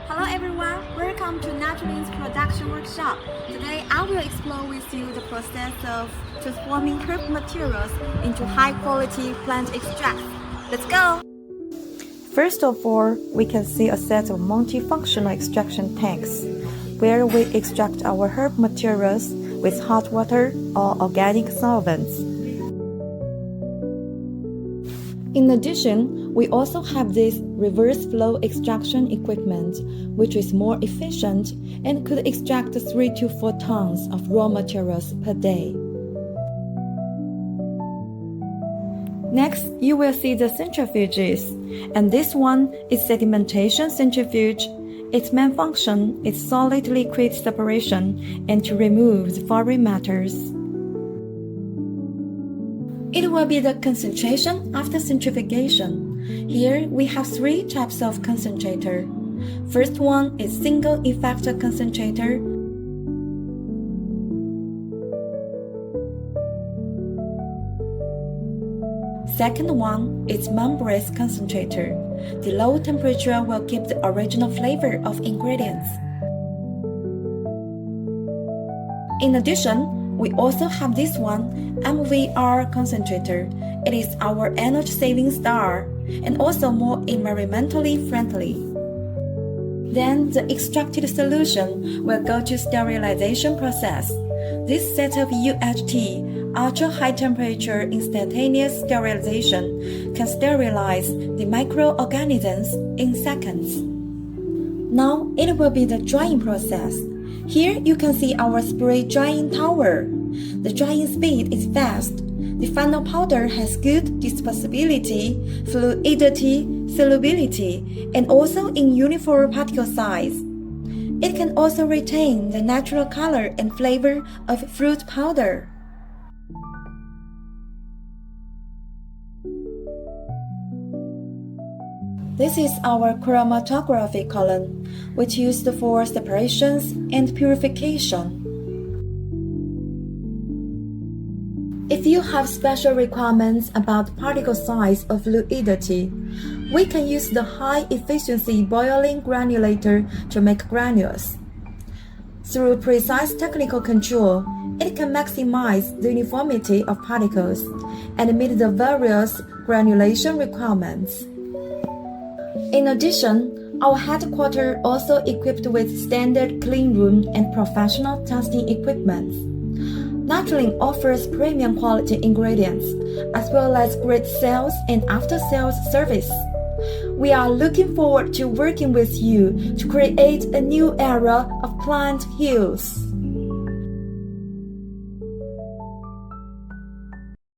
Hello everyone, welcome to Naturalin's production workshop. Today I will explore with you the process of transforming herb materials into high-quality plant extracts. Let's go! First of all, we can see a set of multifunctional extraction tanks, where we extract our herb materials with hot water or organic solvents. In addition, we also have this reverse flow extraction equipment, which is more efficient and could extract 3 to 4 tons of raw materials per day. Next, you will see the centrifuges, and this one is sedimentation centrifuge. Its main function is solid liquid separation and to remove the foreign matters. It will be the concentration after centrifugation. Here we have 3 types of concentrator. First one is single effector concentrator. Second one is membrane concentrator. The low temperature will keep the original flavor of ingredients. In addition, we also have this one, MVR concentrator. It is our energy saving star and also more environmentally friendly. Then the extracted solution will go to sterilization process. This set of UHT, ultra high temperature instantaneous sterilization, can sterilize the microorganisms in seconds. Now it will be the drying process. Here you can see our spray drying tower. The drying speed is fast. The final powder has good dispersibility, fluidity, solubility, and also in uniform particle size. It can also retain the natural color and flavor of fruit powder. This is our chromatography column, which used for separations and purification. If you have special requirements about particle size or fluidity, we can use the high-efficiency boiling granulator to make granules. Through precise technical control, it can maximize the uniformity of particles and meet the various granulation requirements. In addition, our headquarters also equipped with standard clean room and professional testing equipment. Naturalin offers premium quality ingredients, as well as great sales and after-sales service. We are looking forward to working with you to create a new era of plant health.